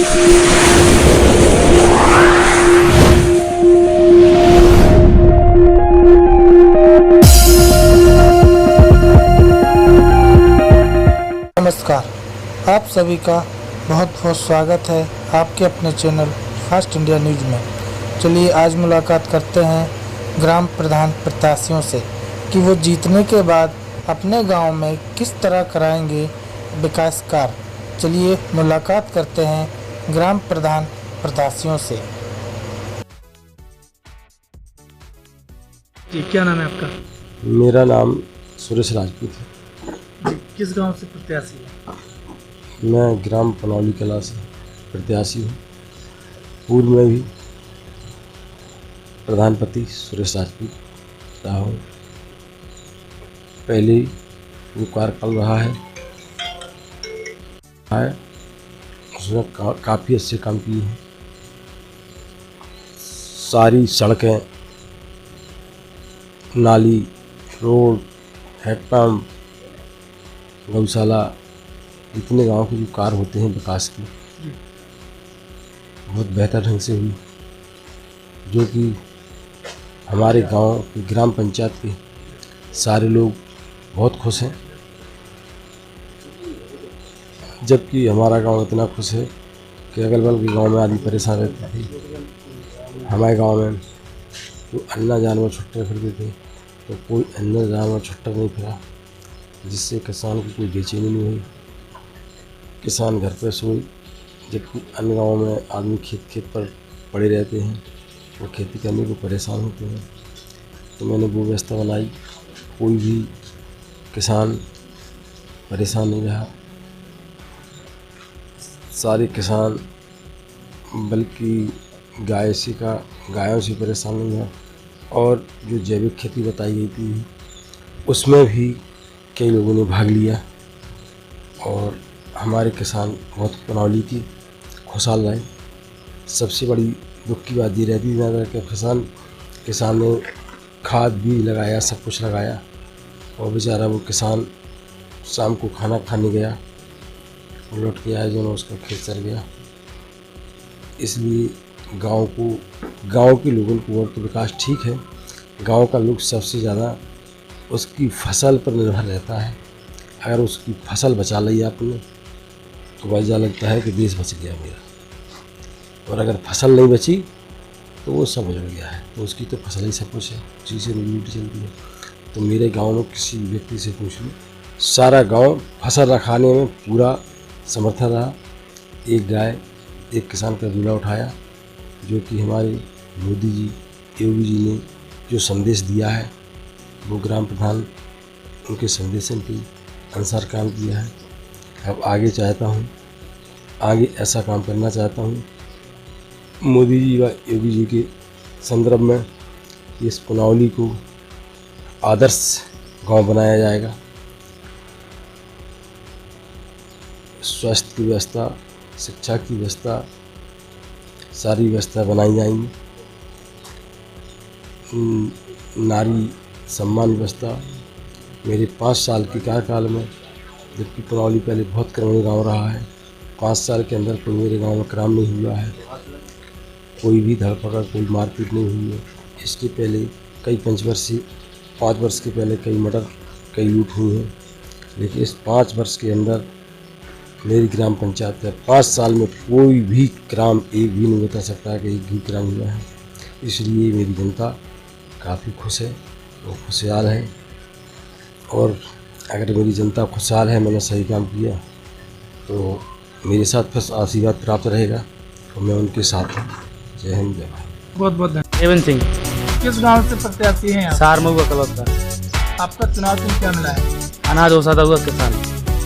नमस्कार, आप सभी का बहुत बहुत स्वागत है आपके अपने चैनल फास्ट इंडिया न्यूज़ में। चलिए आज मुलाकात करते हैं ग्राम प्रधान प्रत्याशियों से कि वो जीतने के बाद अपने गांव में किस तरह कराएंगे विकास कार्य। चलिए मुलाकात करते हैं ग्राम प्रधान प्रत्याशियों से। जी, क्या नाम है आपका? मेरा नाम सुरेश राजपूत है। जी, किस गांव से प्रत्याशी है? मैं ग्राम पनौली कला से प्रत्याशी हूँ। पूर्व में भी प्रधानपति सुरेश राजपूत रहा हूँ। पहले जो कार्यकाल रहा है उसमें काफ़ी अच्छे काम किए हैं। सारी सड़कें, नाली, रोड, हैंडपम्प, गौशाला, जितने गांव के जो कार्य होते हैं विकास के, बहुत बेहतर ढंग से हुई, जो कि हमारे गांव की ग्राम पंचायत के सारे लोग बहुत खुश हैं। जबकि हमारा गांव इतना खुश है कि अगल बगल के गांव में आदमी परेशान रहते थे। हमारे गांव में जो अन्ना जानवर छुट्टे फिरते थे तो कोई अन्ना जानवर छुट्टा नहीं फिरा, जिससे किसान की कोई बेचैनी नहीं हुई। किसान घर पर सोए, जबकि अन्य गाँव में आदमी खेत पर पड़े रहते हैं, वो खेती करने को परेशान होते हैं। तो मैंने वो व्यवस्था बनाई, कोई भी किसान परेशान नहीं रहा। सारे किसान बल्कि गायों से परेशान नहीं हुआ। और जो जैविक खेती बताई गई थी उसमें भी कई लोगों ने भाग लिया और हमारे किसान बहुत पनौली की खुशहाल रहे। सबसे बड़ी दुख की बात ये रहती है कि किसान ने खाद भी लगाया, सब कुछ लगाया, और बेचारा वो किसान शाम को खाना खाने गया, लौट के आया जो उसका खेत सड़ गया। इसलिए गांव के लोगों को और तो विकास ठीक है, गांव का लोग सबसे ज़्यादा उसकी फसल पर निर्भर रहता है। अगर उसकी फसल बचा ली आपने तो वजह लगता है कि देश बच गया मेरा, और अगर फसल नहीं बची तो वो सब उजड़ गया है। तो उसकी तो फसल ही सब कुछ है, उसी से रोटी चलती है। तो मेरे गांव में किसी व्यक्ति से पूछ लो, सारा गांव फसल रखाने में पूरा समर्थन रहा। एक गाय एक किसान का दूल्हा उठाया, जो कि हमारे मोदी जी, योगी जी ने जो संदेश दिया है वो ग्राम प्रधान उनके संदेश के अनुसार काम किया है। अब आगे चाहता हूँ, आगे ऐसा काम करना चाहता हूँ। मोदी जी व योगी जी के संदर्भ में इस पनौली को आदर्श गांव बनाया जाएगा। स्वास्थ्य की व्यवस्था, शिक्षा की व्यवस्था, सारी व्यवस्था बनाई जाएंगी। नारी सम्मान व्यवस्था। मेरे 5 साल के कार्यकाल में, जबकि पनौली पहले बहुत क्रामीण गांव रहा है, 5 साल के अंदर कोई मेरे गांव में क्राइम नहीं हुआ है, कोई भी धरपकड़, कोई मारपीट नहीं हुई है। इसके पहले कई 5 वर्ष के पहले कई मर्डर, कई लूट हुई हैं, लेकिन इस 5 वर्ष के अंदर मेरी ग्राम पंचायत है 5 साल में कोई भी क्राइम एक भी नहीं बता सकता है कि एक भी क्राइम हुआ है। इसलिए मेरी जनता काफ़ी खुश है, वो खुशहाल है। और अगर मेरी जनता खुशहाल है, मैंने सही काम किया, तो मेरे साथ बस आशीर्वाद प्राप्त रहेगा, तो मैं उनके साथ हूँ। जय हिंद, जय भारत। बहुत बहुत धन्यवाद। देवेंद्र सिंह, किस गांव से प्रत्याशी हैं आप? सार महुआ कलौता। आपका चुनाव चिन्ह क्या मिला है? अनाज ओसाता हुआ किसान।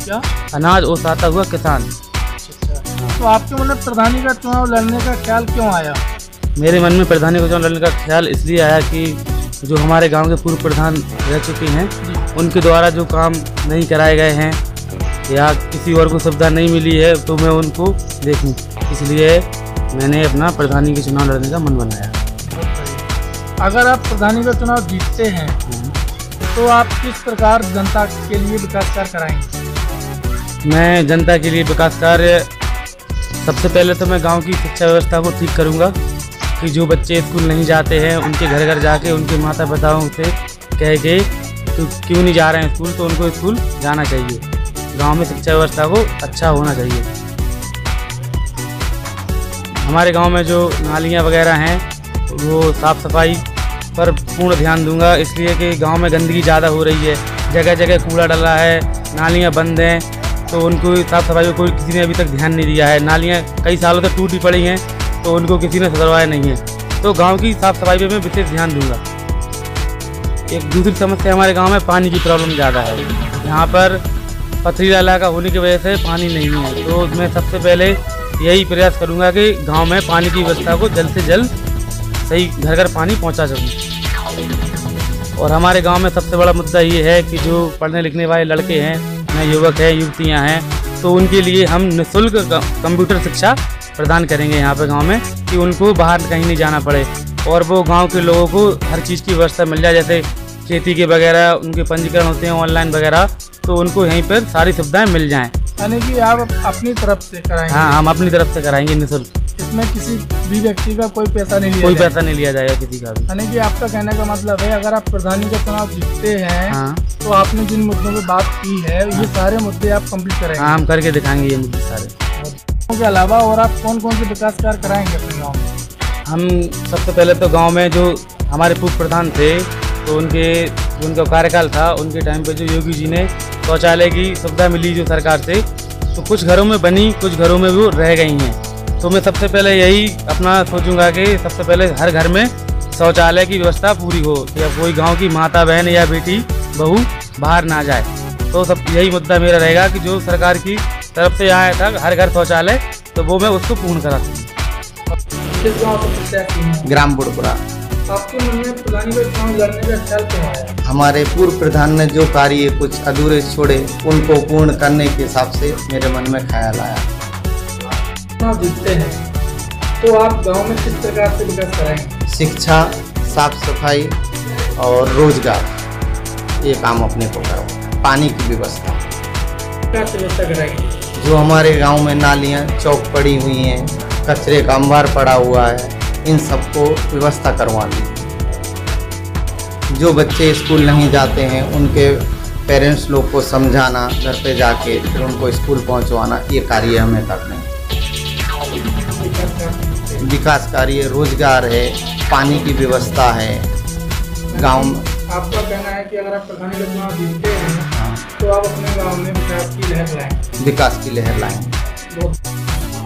क्या? अनाज ओसाता हुआ किसान। अच्छा, तो आपके मन में प्रधानी का चुनाव लड़ने का ख्याल क्यों आया? मेरे मन में प्रधानी का चुनाव लड़ने का ख्याल इसलिए आया कि जो हमारे गांव के पूर्व प्रधान रह चुके हैं, उनके द्वारा जो काम नहीं कराए गए हैं या किसी और को सुविधा नहीं मिली है, तो मैं उनको देखूं, इसलिए मैंने अपना प्रधानी के चुनाव लड़ने का मन बनाया। अगर आप प्रधानी का चुनाव जीतते हैं तो आप किस प्रकार जनता के लिए विकास कार्य कराएंगे? मैं जनता के लिए विकास कार्य सबसे पहले तो मैं गांव की शिक्षा व्यवस्था को ठीक करूंगा कि जो बच्चे स्कूल नहीं जाते हैं उनके घर घर जाके उनके माता पिताओं से कह के तो क्यों नहीं जा रहे हैं स्कूल, तो उनको स्कूल जाना चाहिए। गांव में शिक्षा व्यवस्था को अच्छा होना चाहिए। हमारे गांव में जो नालियां वगैरह हैं वो साफ़ सफाई पर पूर्ण ध्यान दूंगा, इसलिए कि गांव में गंदगी ज़्यादा हो रही है। जगह जगह कूड़ा डला है, नालियां बंद हैं, तो उनको साफ़ सफाई को कोई किसी ने अभी तक ध्यान नहीं दिया है। नालियां कई सालों से टूटी पड़ी हैं, तो उनको किसी ने सुधरवाया नहीं है। तो गांव की साफ़ सफाई पे मैं विशेष ध्यान दूंगा। एक दूसरी समस्या हमारे गांव में पानी की प्रॉब्लम ज़्यादा है। यहाँ पर पथरीला इलाका होने की वजह से पानी नहीं है, तो मैं सबसे पहले यही प्रयास करूँगा कि गाँव में पानी की व्यवस्था को जल्द से जल्द सही घर घर पानी पहुँचा सकूँ। और हमारे गांव में सबसे बड़ा मुद्दा ये है कि जो पढ़ने लिखने वाले लड़के हैं, नए युवक हैं, युवतियाँ हैं, तो उनके लिए हम निःशुल्क कंप्यूटर शिक्षा प्रदान करेंगे यहाँ पे गांव में, कि उनको बाहर कहीं नहीं जाना पड़े और वो गांव के लोगों को हर चीज़ की व्यवस्था मिल जाए। जैसे खेती के वगैरह उनके पंजीकरण होते हैं ऑनलाइन वगैरह, तो उनको यहीं पर सारी सुविधाएं मिल जाएं। यानी कि आप अपनी तरफ से कराएंगे? हाँ, हम अपनी तरफ से कराएंगे निःशुल्क। इसमें किसी भी व्यक्ति का कोई पैसा नहीं लिया कोई जाएगा? पैसा नहीं लिया जाएगा किसी का भी। यानी कि आपका कहने का मतलब है अगर आप प्रधानी का चुनाव जीतते हैं हाँ, तो आपने जिन मुद्दों पे बात की है ये सारे मुद्दे आप कंप्लीट करेंगे? हाँ, हम करके दिखाएंगे ये मुद्दे सारे। के अलावा और आप कौन कौन से विकास कार्य कराएंगे अपने गाँव में? हम सबसे पहले तो गांव में जो हमारे पूर्व प्रधान थे, तो उनका कार्यकाल था, उनके टाइम पे जो योगी जी ने शौचालय की सुविधा मिली जो सरकार से, तो कुछ घरों में बनी, कुछ घरों में वो रह गई हैं। तो मैं सबसे पहले यही अपना सोचूंगा कि सबसे पहले हर घर में शौचालय की व्यवस्था पूरी हो, कि अब कोई गांव की माता बहन या बेटी बहू बाहर ना जाए। तो सब यही मुद्दा मेरा रहेगा कि जो सरकार की तरफ से आया था हर घर शौचालय, तो वो मैं उसको पूर्ण करा सकूँ। किस गाँव से प्रत्याशी हैं? ग्राम बुढ़पुरा। आपके मन में प्रधानी का चुनाव लड़ने का ख्याल क्यों आया? हमारे पूर्व प्रधान ने जो कार्य कुछ अधूरे छोड़े उनको पूर्ण करने के हिसाब से मेरे मन में ख्याल आया। चुनाव जीतते हैं तो आप गांव में किस प्रकार से विकास कराएंगे? शिक्षा, साफ सफाई और रोजगार, ये काम अपने को करो। पानी की व्यवस्था, क्या व्यवस्था कराएंगे? जो हमारे गांव में नालियां चौक पड़ी हुई हैं, कचरे का अंबार पड़ा हुआ है, इन सबको व्यवस्था करवानी। जो बच्चे स्कूल नहीं जाते हैं उनके पेरेंट्स लोग को समझाना, घर पे जाके फिर उनको स्कूल पहुंचवाना, ये कार्य हमें करने हैं। विकास कार्य, रोजगार है, पानी की व्यवस्था है गांव में। आपका कहना है कि अगर आप प्रधानी का चुनाव जीतते हैं तो आप अपने गांव में विकास की लहर लाएंगे? विकास की लहर लाएंगे।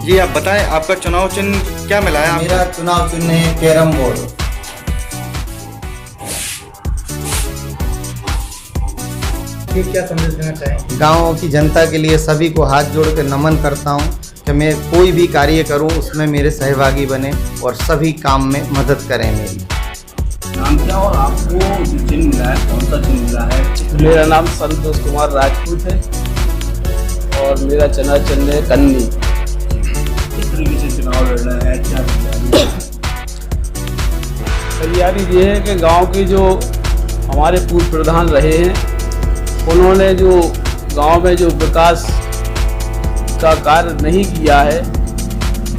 जी आप बताएं, आपका चुनाव चिन्ह क्या मिला है? मेरा चुनाव चिन्ह है कैरम बोर्ड। ये क्या संदेश देना चाहेंगे? गाँव की जनता के लिए सभी को हाथ जोड़ के नमन करता हूँ कि मैं कोई भी कार्य करूँ उसमें मेरे सहभागी बने और सभी काम में मदद करें मेरी। नाम क्या और आपको चिन्ह मिला है, कौन सा चिन्ह मिला है? मेरा नाम संतोष कुमार राजपूत है और मेरा चुनाव चिन्ह है कन्नी। किस तरीके से चुनाव लड़ना है, क्या तैयारी ये है कि गांव के जो हमारे पूर्व प्रधान रहे हैं उन्होंने जो गांव में जो विकास का कार्य नहीं किया है,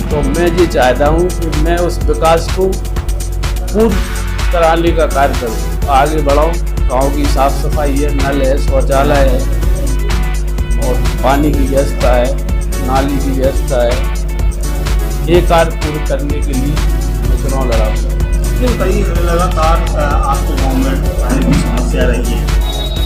तो मैं ये चाहता हूं कि मैं उस विकास को पूर्ण कराने का कार्य करूं, आगे बढ़ाऊं। गांव की साफ सफाई है, नल है, शौचालय है और पानी की व्यवस्था है, नाली की व्यवस्था है। ये कार्य पूर्ण करने के लिए मैं चुनाव लड़ाऊंगा। कई लगातार आपके गाँव में पानी की समस्या रही है,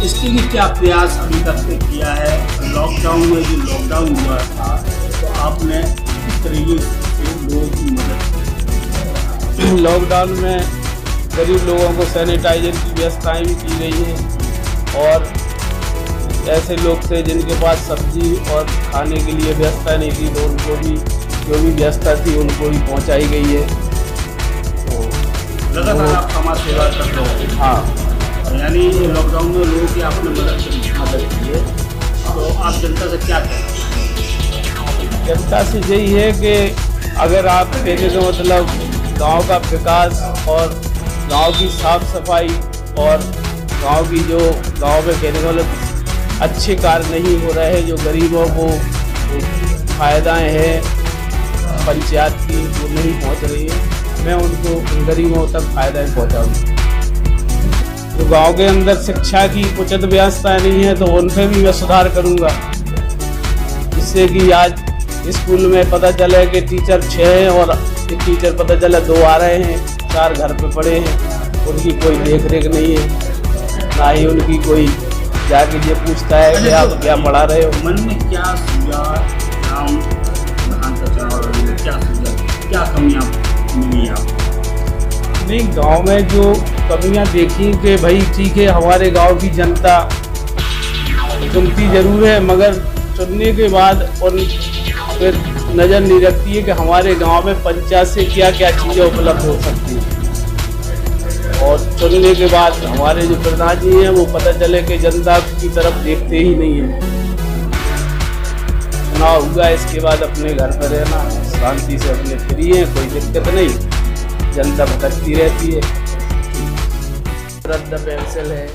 इसके लिए क्या प्रयास अभी तक किया है? लॉकडाउन में जो लॉकडाउन हुआ था तो आपने किस तरीके से लोगों की मदद की? लॉकडाउन में गरीब लोगों को सैनिटाइजर की व्यवस्थाएं भी की गई हैं और ऐसे लोग थे जिनके पास सब्जी और खाने के लिए व्यवस्था नहीं थी, तो उनको भी जो भी व्यवस्था थी उनको भी पहुंचाई गई है। तो लगातार आप समाज सेवा कर रहे हो। हाँ, यानी लॉकडाउन में लोगों की आपने मदद की है, तो आप जनता से क्या कहें? जनता से यही है कि अगर आप कहने का मतलब गांव का विकास और गांव की साफ सफाई और गांव की जो गांव में कहने का मतलब अच्छे कार्य नहीं हो रहे हैं, जो गरीबों को फायदाएं हैं पंचायत की वो नहीं पहुंच रही है, मैं उनको गरीबों तक फ़ायदा पहुंचाऊँ। जो गांव के अंदर शिक्षा की उचित व्यवस्था नहीं है तो उन पर भी मैं सुधार करूंगा, जिससे कि आज स्कूल में पता चले कि टीचर 6 हैं और एक टीचर पता चला 2 आ रहे हैं, 4 घर पे पड़े हैं, उनकी कोई देख रेख नहीं है, ना ही उनकी कोई जाके ये पूछता है कि आप क्या पढ़ा रहे हो। मन में क्या सुझाव ग्राम प्रधान का चुनाव लड़ने में क्या सुझाव, क्या कमियाँ मिली आपको? नहीं, गांव में जो कमियां देखी कि भाई ठीक है हमारे गांव की जनता चुनती जरूर है, मगर चुनने के बाद उन फिर नज़र नहीं रखती है कि हमारे गांव में पंचायत से क्या क्या चीज़ें उपलब्ध हो सकती हैं। और चुनने के बाद हमारे जो प्रधान जी हैं वो पता चले कि जनता की तरफ देखते ही नहीं है। चुनाव हुआ, इसके बाद अपने घर पर रहना, शांति से अपने फ्री हैं, कोई दिक्कत नहीं, जनता भटकती रहती है। रद्द पेंसिल है,